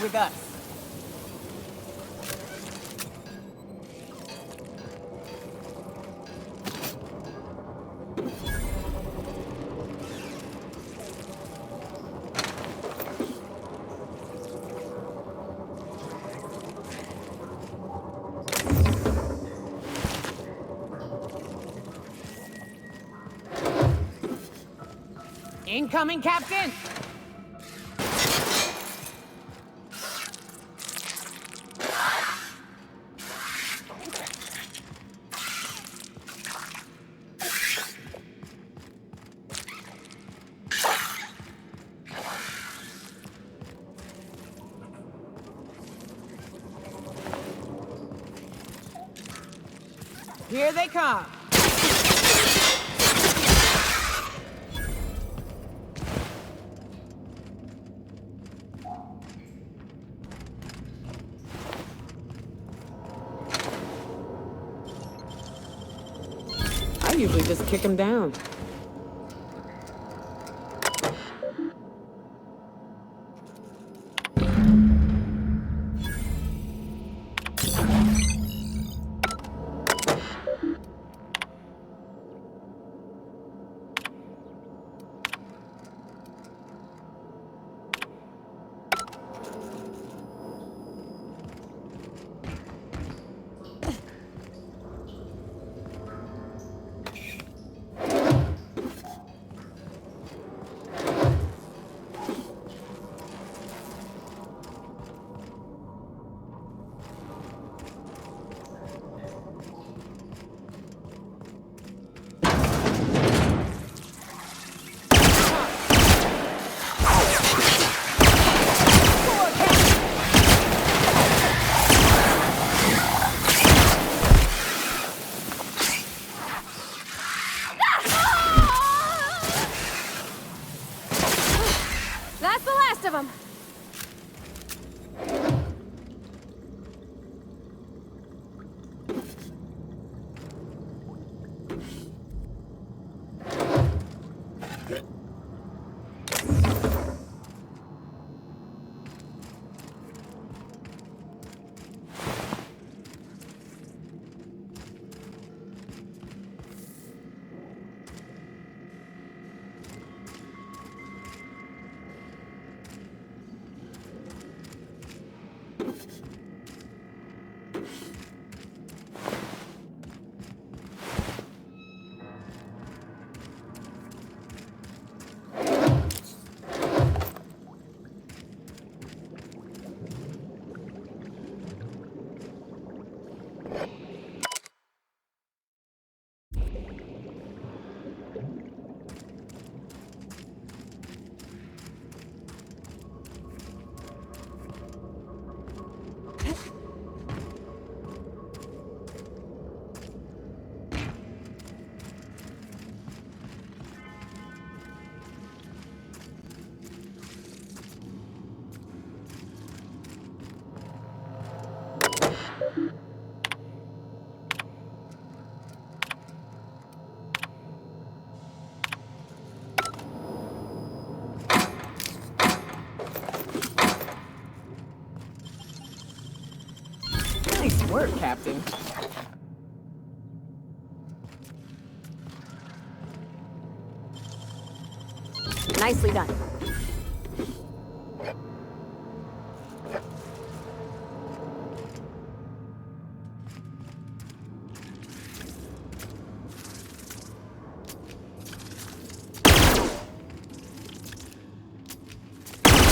With us. Incoming, Captain! Here they come. I usually just kick them down. Nice work, Captain. Nicely done.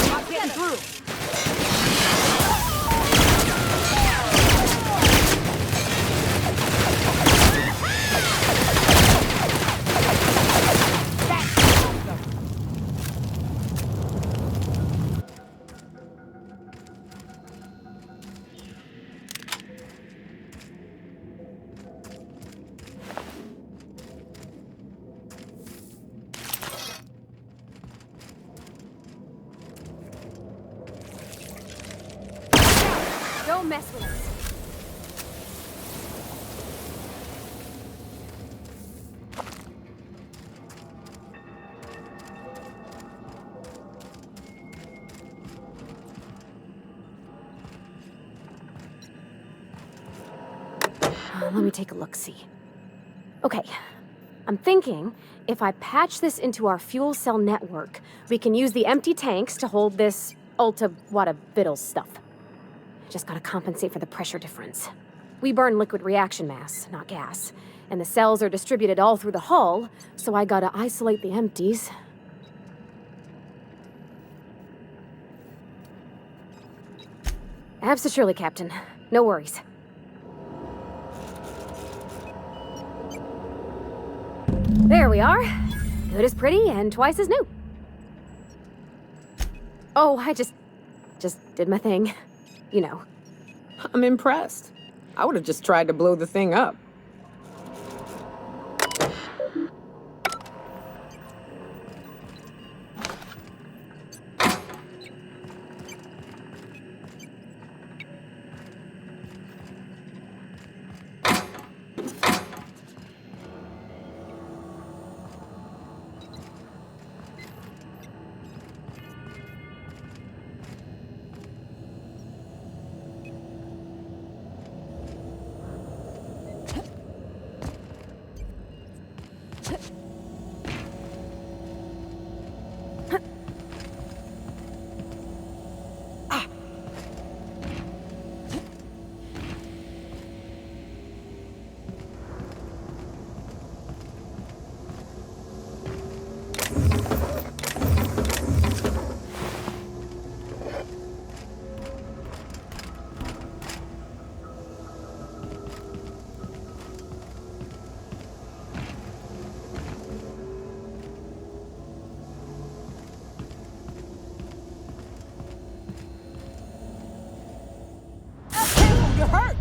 Not getting through. Don't mess with us. Let me take a look-see. Okay, I'm thinking if I patch this into our fuel cell network, we can use the empty tanks to hold this ulta-wada-biddle stuff. Just gotta compensate for the pressure difference. We burn liquid reaction mass, not gas, and the cells are distributed all through the hull, so I gotta isolate the empties. Absolutely, Captain. No worries. There we are. Good as pretty and twice as new. Oh, I just did my thing. You know. I'm impressed. I would have just tried to blow the thing up. You're hurt!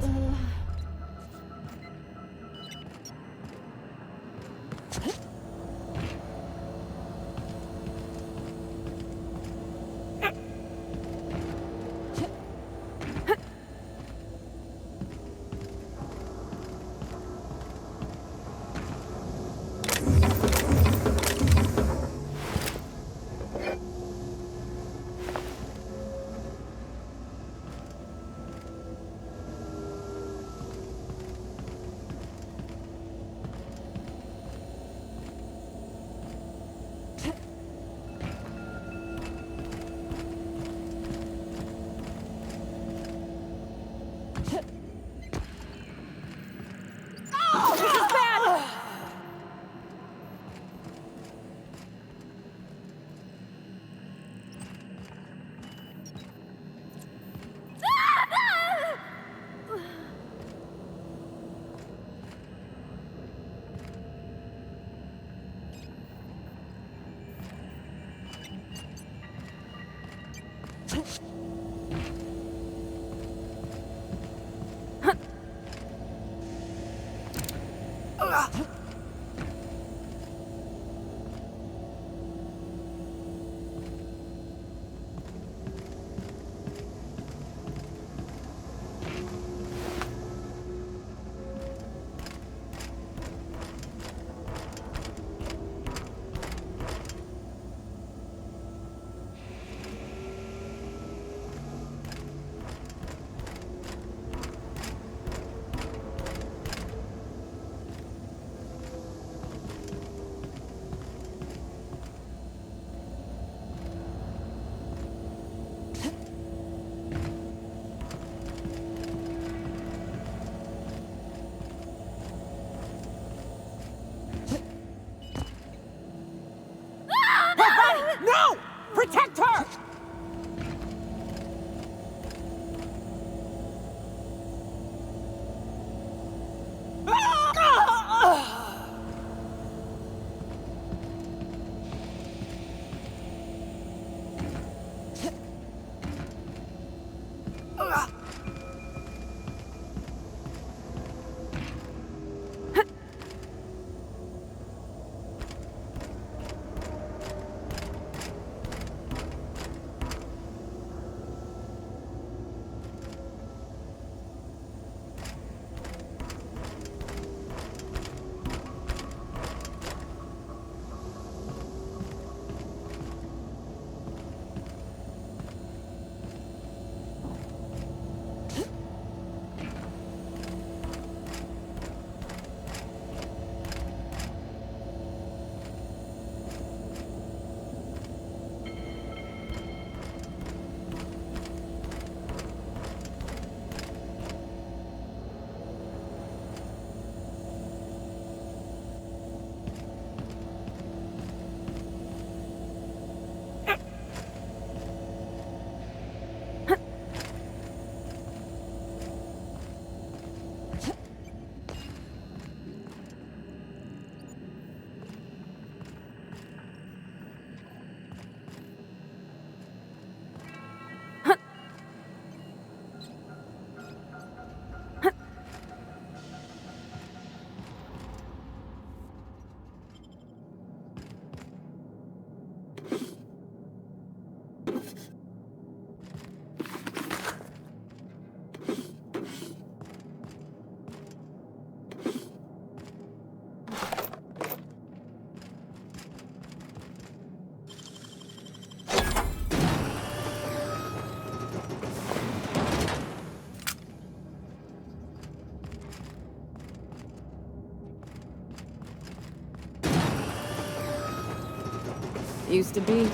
Used to be,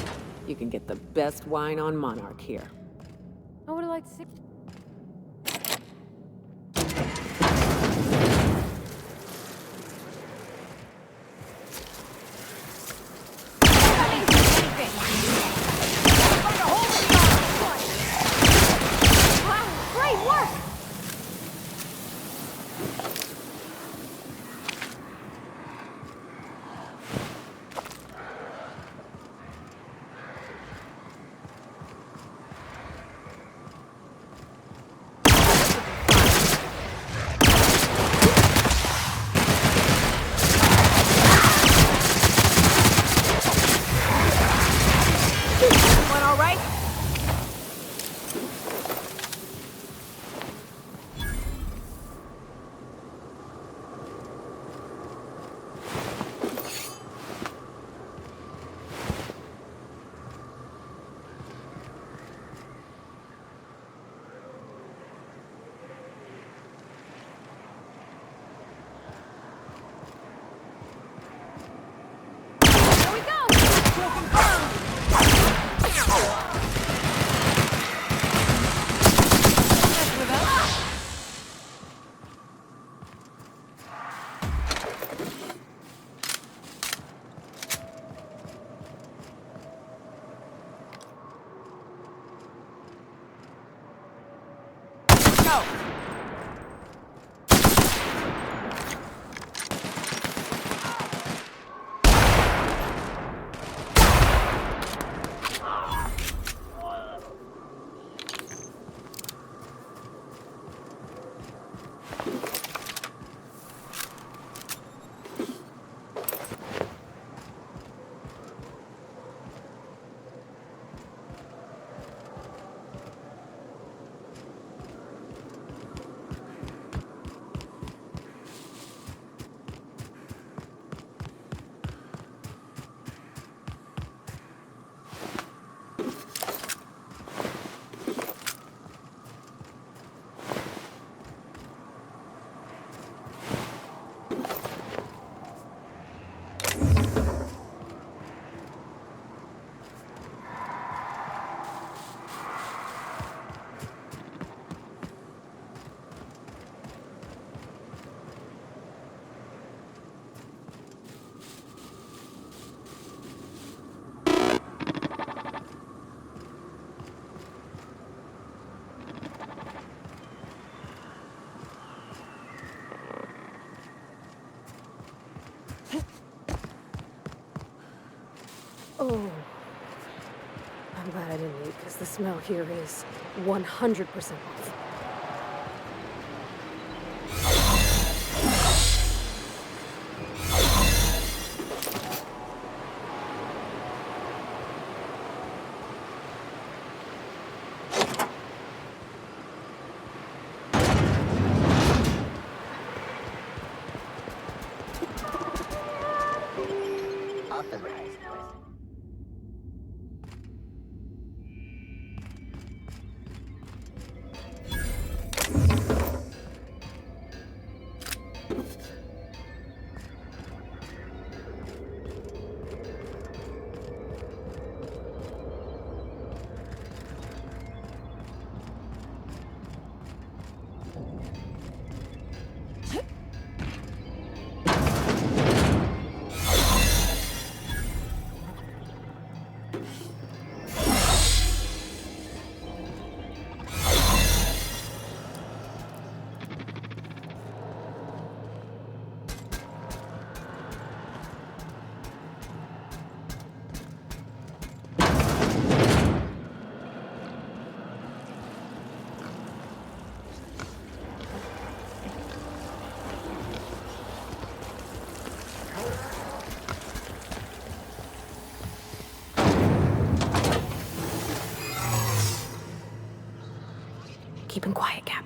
you can get the best wine on Monarch here. I would have liked to see. Oh. I'm glad I didn't eat, because the smell here is 100% off. Keep him quiet, Cap.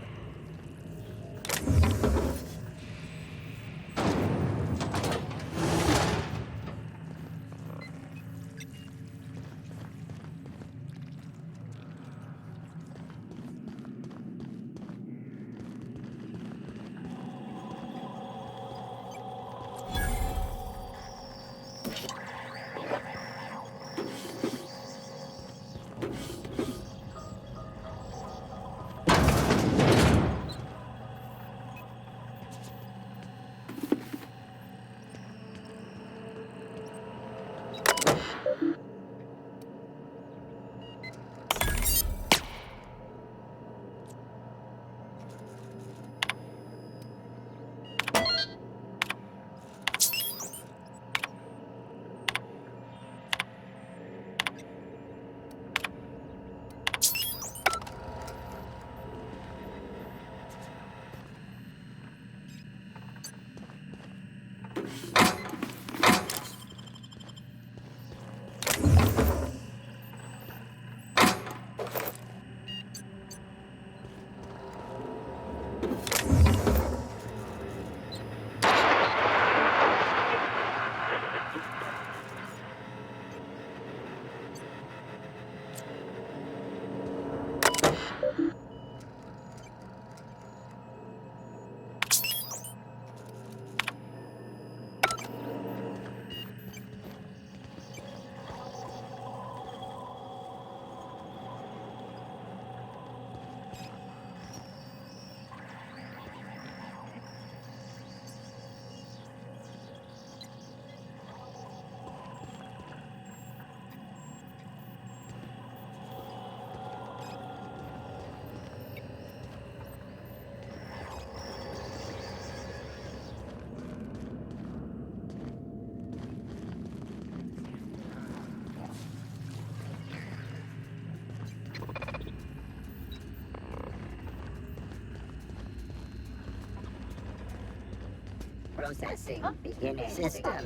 Processing. Beginning. System.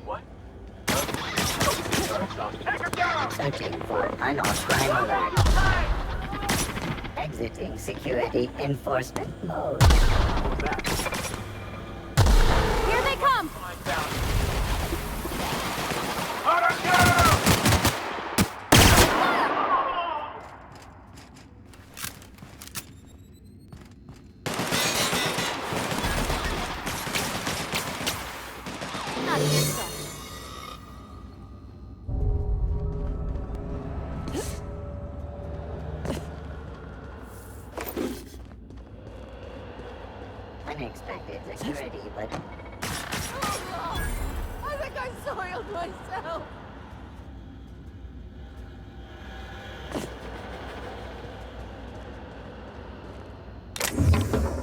What? Searching for unauthorized crime alert. Exiting security enforcement mode. Here they come! Not even such. Unexpected security, but I think I soiled myself.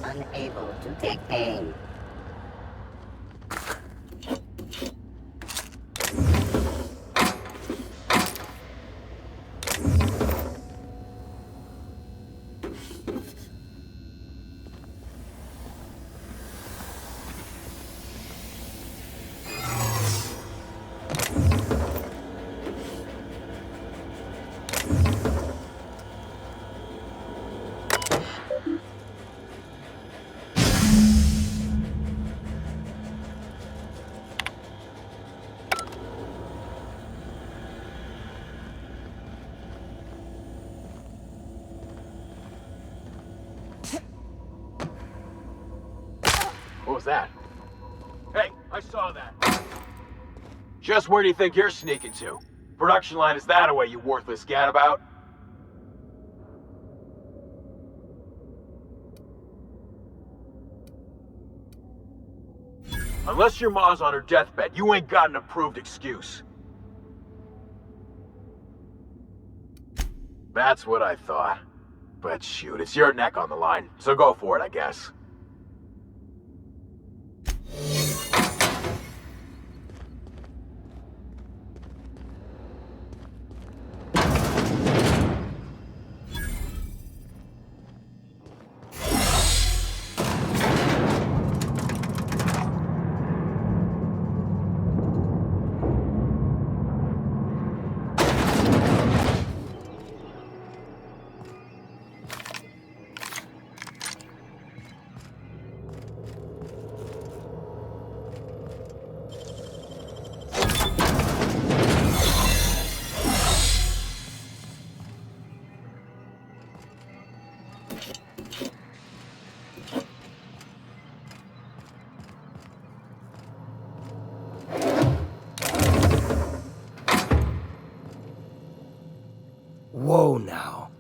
unable to take aim. What was that? Hey, I saw that. Just where do you think you're sneaking to? Production line is that away, you worthless gadabout? Unless your ma's on her deathbed, you ain't got an approved excuse. That's what I thought. But shoot, it's your neck on the line, so go for it, I guess. Whoa now.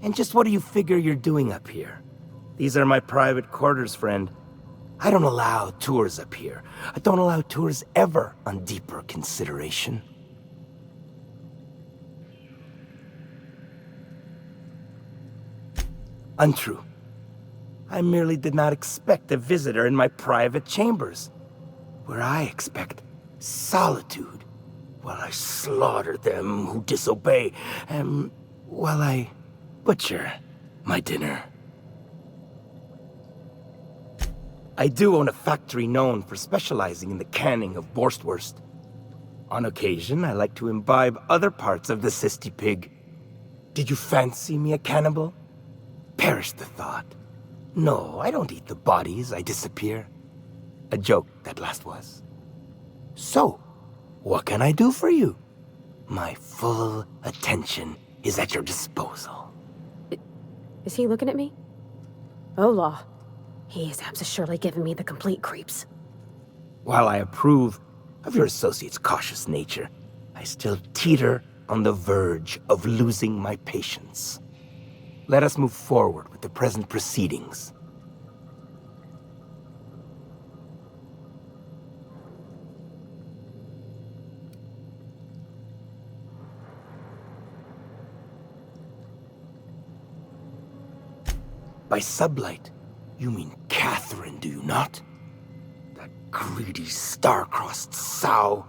And just what do you figure you're doing up here? These are my private quarters, friend. I don't allow tours up here. I don't allow tours ever on deeper consideration. Untrue. I merely did not expect a visitor in my private chambers, where I expect solitude, while I slaughter them who disobey, and while I butcher my dinner. I do own a factory known for specializing in the canning of Borstwurst. On occasion, I like to imbibe other parts of the cysty pig. Did you fancy me a cannibal? Perish the thought. No, I don't eat the bodies, I disappear. A joke, that last was. So, what can I do for you? My full attention is at your disposal. Is he looking at me? Oh, law. He is surely giving me the complete creeps. While I approve of your associate's cautious nature, I still teeter on the verge of losing my patience. Let us move forward with the present proceedings. By sublight, you mean Catherine, do you not? That greedy, star-crossed sow.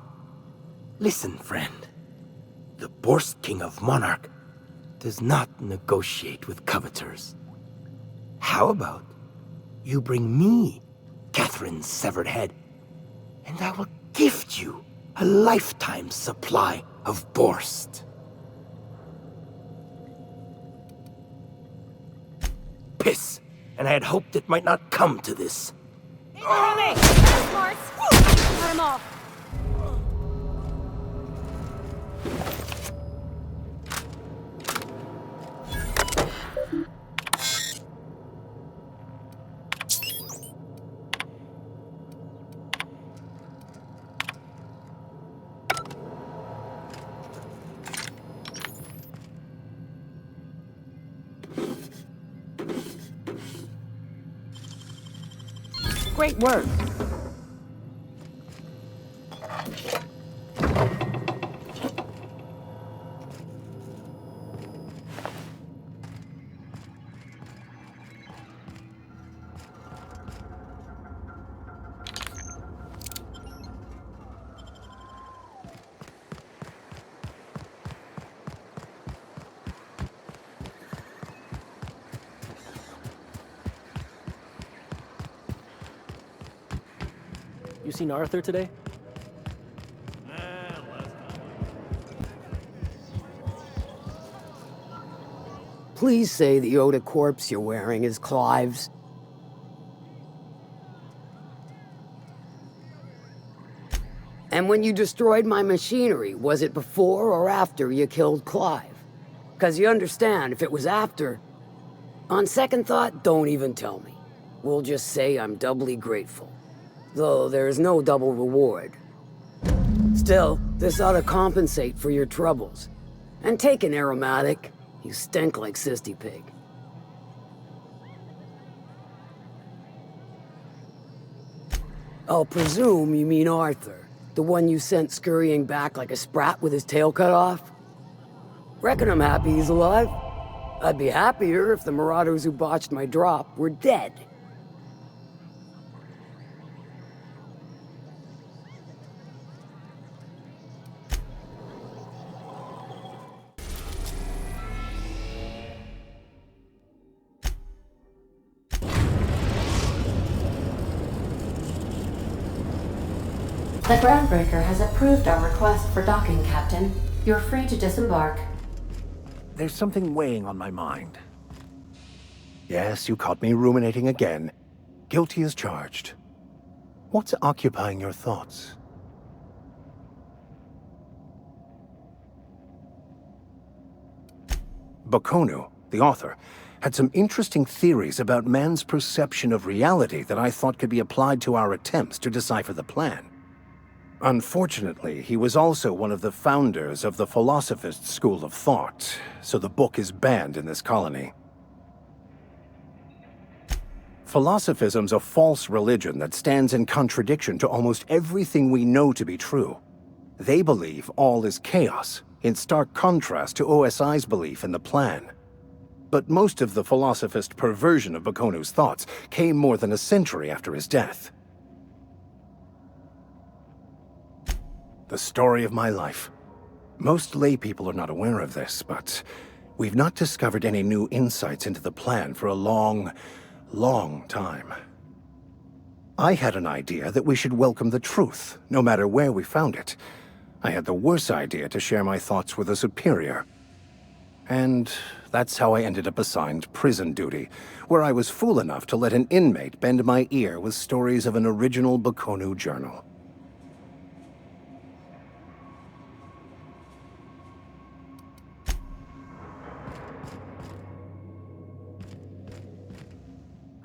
Listen, friend. The Borst King of Monarch does not negotiate with coveters. How about you bring me Catherine's severed head, and I will gift you a lifetime supply of Borst. Piss, and I had hoped it might not come to this. Incoming! Got him all. Great work. You seen Arthur today? Please say the Yoda corpse you're wearing is Clive's. And when you destroyed my machinery, was it before or after you killed Clive? 'Cause you understand, if it was after... On second thought, don't even tell me. We'll just say I'm doubly grateful. Though there's no double reward. Still, this ought to compensate for your troubles. And take an aromatic. You stink like Sisty Pig. I'll presume you mean Arthur, the one you sent scurrying back like a sprat with his tail cut off? Reckon I'm happy he's alive. I'd be happier if the marauders who botched my drop were dead. The groundbreaker has approved our request for docking, Captain. You're free to disembark. There's something weighing on my mind. Yes, you caught me ruminating again. Guilty as charged. What's occupying your thoughts? Bakonu, the author, had some interesting theories about man's perception of reality that I thought could be applied to our attempts to decipher the plan. Unfortunately, he was also one of the founders of the Philosophist school of thought, so the book is banned in this colony. Philosophism's a false religion that stands in contradiction to almost everything we know to be true. They believe all is chaos, in stark contrast to OSI's belief in the plan. But most of the Philosophist perversion of Bakonu's thoughts came more than a century after his death. The story of my life. Most laypeople are not aware of this, but we've not discovered any new insights into the plan for a long, long time. I had an idea that we should welcome the truth, no matter where we found it. I had the worse idea to share my thoughts with a superior. And that's how I ended up assigned prison duty, where I was fool enough to let an inmate bend my ear with stories of an original Bakonu journal.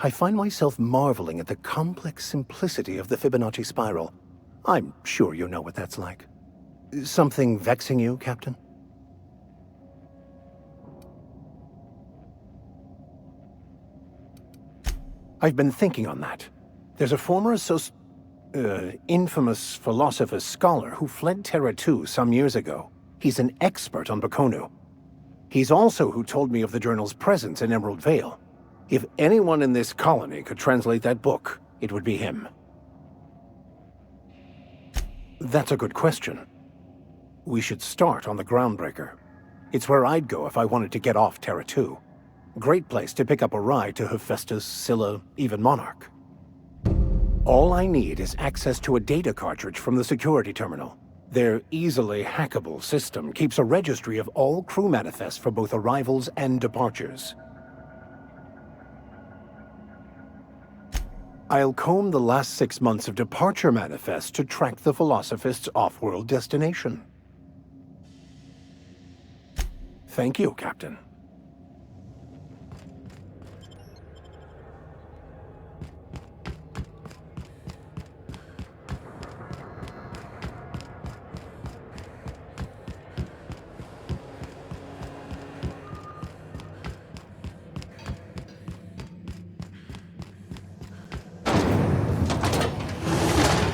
I find myself marveling at the complex simplicity of the Fibonacci spiral. I'm sure you know what that's like. Something vexing you, Captain? I've been thinking on that. There's a former infamous philosopher scholar who fled Terra 2 some years ago. He's an expert on Bakonu. He's also who told me of the journal's presence in Emerald Vale. If anyone in this colony could translate that book, it would be him. That's a good question. We should start on the Groundbreaker. It's where I'd go if I wanted to get off Terra 2. Great place to pick up a ride to Hephaestus, Scylla, even Monarch. All I need is access to a data cartridge from the security terminal. Their easily hackable system keeps a registry of all crew manifests for both arrivals and departures. I'll comb the last 6 months of departure manifests to track the Philosophist's off-world destination. Thank you, Captain.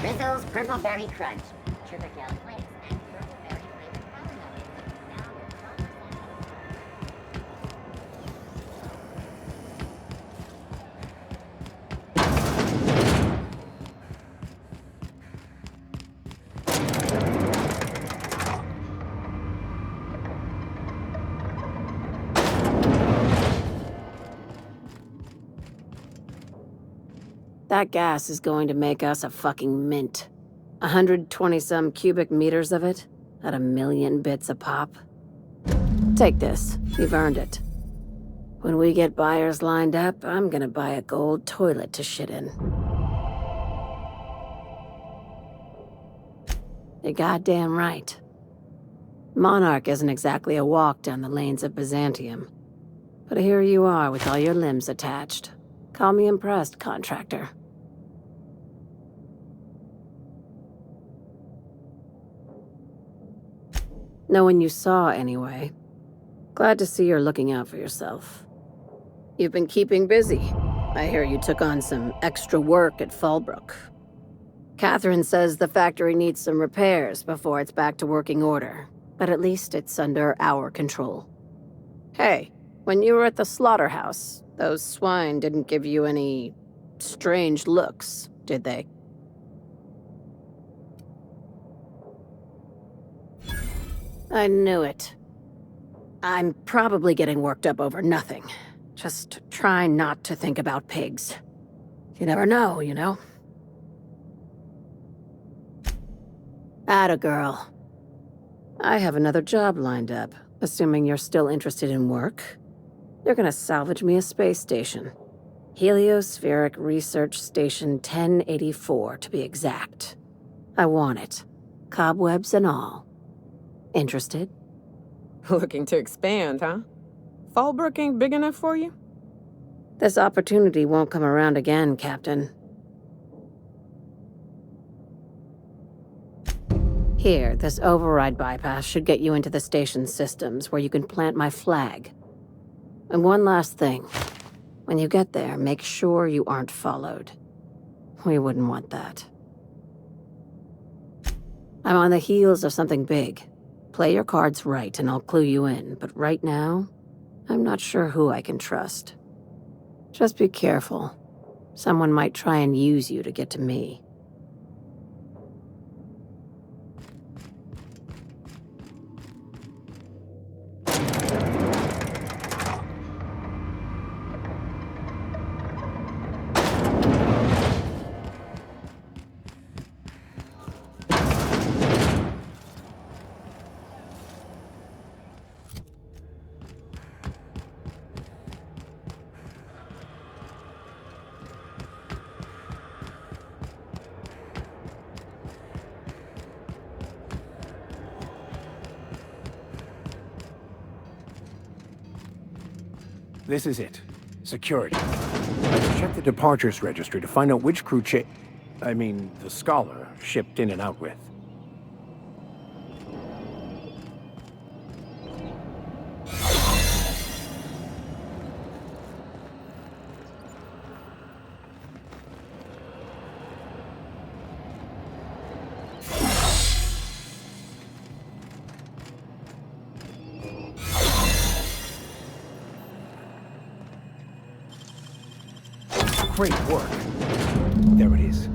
Rizzo's Purple Berry Crunch. Sugar Gel Flakes and Purple Berry flavored caramel. That gas is going to make us a fucking mint. 120-some cubic meters of it, at 1,000,000 bits a pop. Take this, you've earned it. When we get buyers lined up, I'm gonna buy a gold toilet to shit in. You're goddamn right. Monarch isn't exactly a walk down the lanes of Byzantium. But here you are with all your limbs attached. Call me impressed, contractor. No one you saw, anyway. Glad to see you're looking out for yourself. You've been keeping busy. I hear you took on some extra work at Fallbrook. Catherine says the factory needs some repairs before it's back to working order, but at least it's under our control. Hey, when you were at the slaughterhouse, those swine didn't give you any strange looks, did they? I knew it. I'm probably getting worked up over nothing. Just try not to think about pigs. You never know, you know? Atta girl. I have another job lined up, assuming you're still interested in work. You're gonna salvage me a space station. Heliospheric Research Station 1084, to be exact. I want it. Cobwebs and all. Interested? Looking to expand, huh? Fallbrook ain't big enough for you? This opportunity won't come around again, Captain. Here, this override bypass should get you into the station's systems where you can plant my flag. And one last thing. When you get there, make sure you aren't followed. We wouldn't want that. I'm on the heels of something big. Play your cards right and I'll clue you in, but right now, I'm not sure who I can trust. Just be careful. Someone might try and use you to get to me. This is it. Security. I can check the departures registry to find out which crew the Scholar shipped in and out with. Great work. There it is.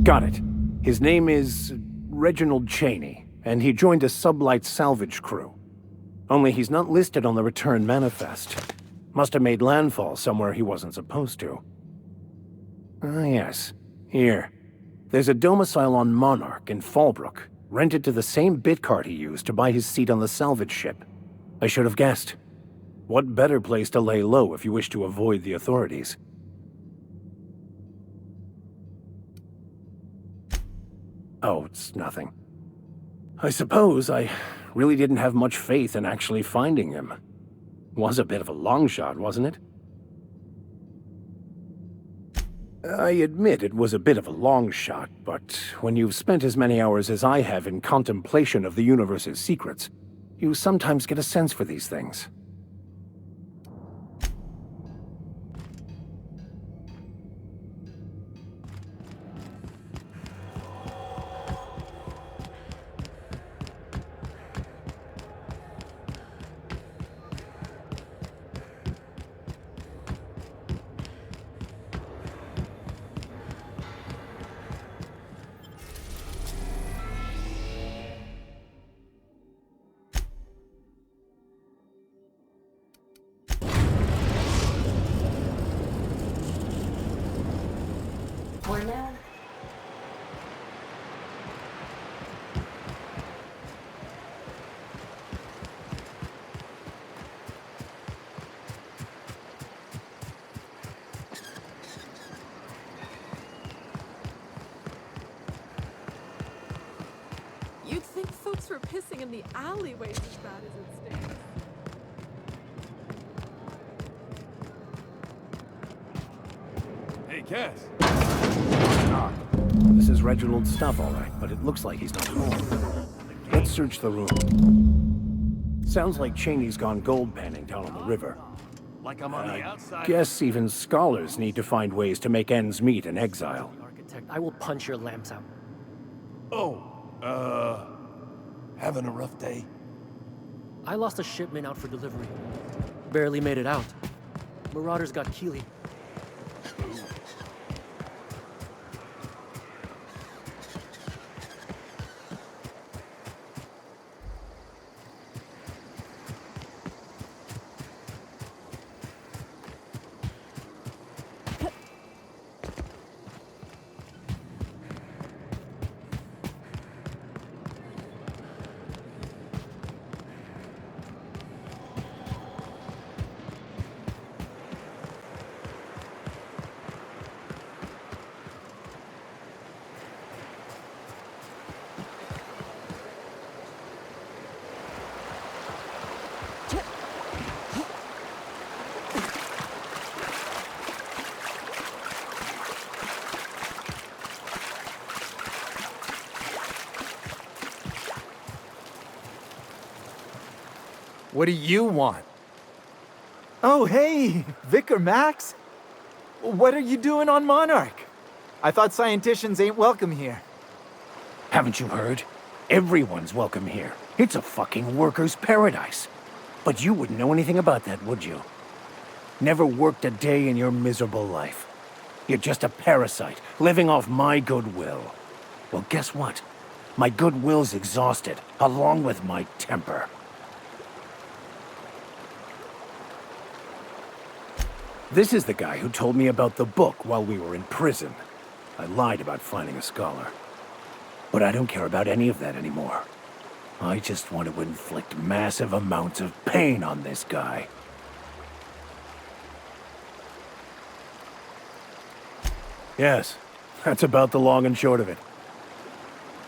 Got it. His name is Reginald Cheney, and he joined a sublight salvage crew. Only he's not listed on the return manifest. Must have made landfall somewhere he wasn't supposed to. Ah, yes. Here. There's a domicile on Monarch in Fallbrook, rented to the same bit card he used to buy his seat on the salvage ship. I should have guessed. What better place to lay low if you wish to avoid the authorities? Oh, it's nothing. I suppose I really didn't have much faith in actually finding him. Was a bit of a long shot, wasn't it? I admit it was a bit of a long shot, but when you've spent as many hours as I have in contemplation of the universe's secrets, you sometimes get a sense for these things. We're now. You'd think folks were pissing in the alleyways as bad as it stinks. Hey, Cass. This is Reginald's stuff, all right, but it looks like he's not home. Let's search the room. Sounds like Cheney's gone gold panning down on the river. Like I'm on the outside. Guess even scholars need to find ways to make ends meet in exile. Architect, I will punch your lamps out. Having a rough day? I lost a shipment out for delivery. Barely made it out. Marauders got Keeley. What do you want? Oh, hey, Vicar Max. What are you doing on Monarch? I thought scienticians ain't welcome here. Haven't you heard? Everyone's welcome here. It's a fucking worker's paradise. But you wouldn't know anything about that, would you? Never worked a day in your miserable life. You're just a parasite, living off my goodwill. Well, guess what? My goodwill's exhausted, along with my temper. This is the guy who told me about the book while we were in prison. I lied about finding a scholar. But I don't care about any of that anymore. I just want to inflict massive amounts of pain on this guy. Yes, that's about the long and short of it.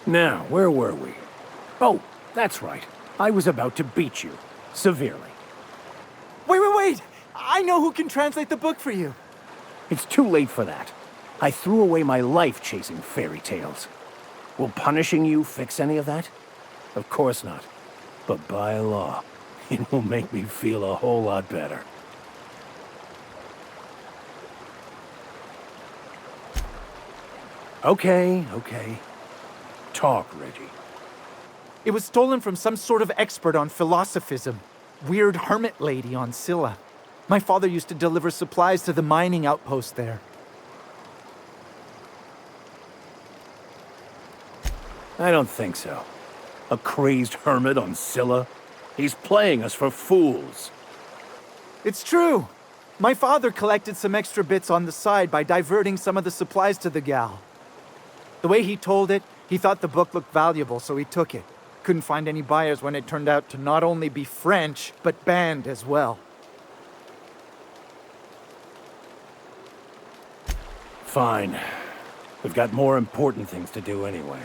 Now, where were we? Oh, that's right. I was about to beat you. Severely. Wait! I know who can translate the book for you. It's too late for that. I threw away my life chasing fairy tales. Will punishing you fix any of that? Of course not. But by law, it will make me feel a whole lot better. Okay. Talk, Reggie. It was stolen from some sort of expert on philosophism. Weird hermit lady on Scylla. My father used to deliver supplies to the mining outpost there. I don't think so. A crazed hermit on Scylla? He's playing us for fools. It's true. My father collected some extra bits on the side by diverting some of the supplies to the gal. The way he told it, he thought the book looked valuable, so he took it. Couldn't find any buyers when it turned out to not only be French, but banned as well. Fine. We've got more important things to do anyway.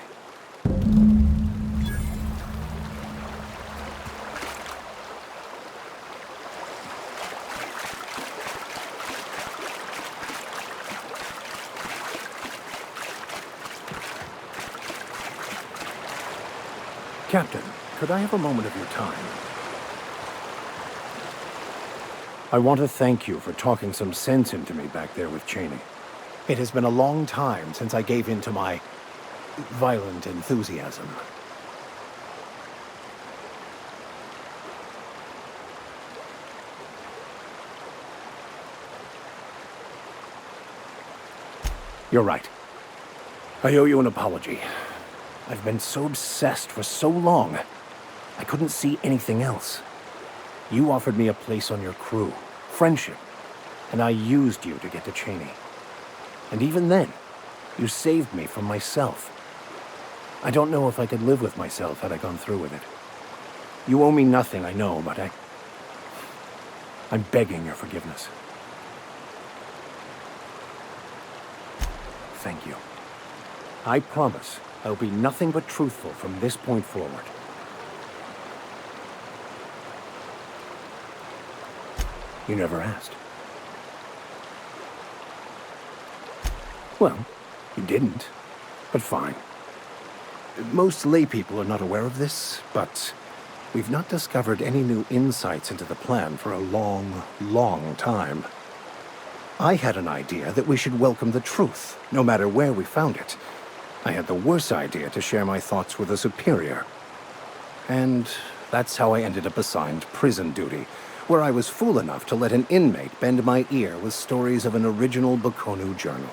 Captain, could I have a moment of your time? I want to thank you for talking some sense into me back there with Cheney. It has been a long time since I gave in to my violent enthusiasm. You're right. I owe you an apology. I've been so obsessed for so long, I couldn't see anything else. You offered me a place on your crew, friendship, and I used you to get to Cheney. And even then, you saved me from myself. I don't know if I could live with myself had I gone through with it. You owe me nothing, I know, but I'm begging your forgiveness. Thank you. I promise I'll be nothing but truthful from this point forward. You never asked. Well, you didn't, but fine. Most laypeople are not aware of this, but we've not discovered any new insights into the plan for a long, long time. I had an idea that we should welcome the truth, no matter where we found it. I had the worse idea to share my thoughts with a superior. And that's how I ended up assigned prison duty, where I was fool enough to let an inmate bend my ear with stories of an original Bokonu journal.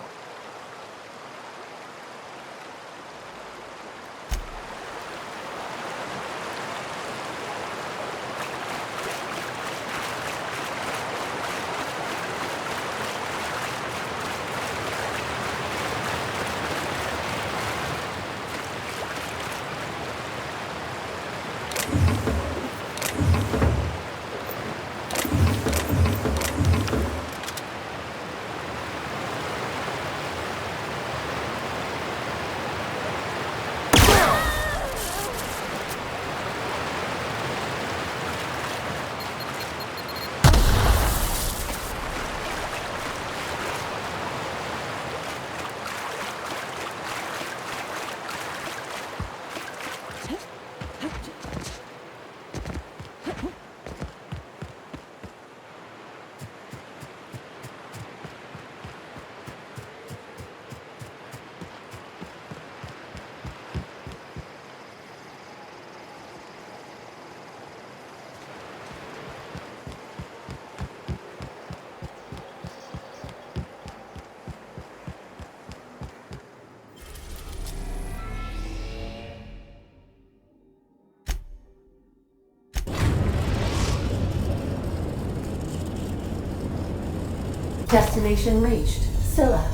Destination reached. Scylla.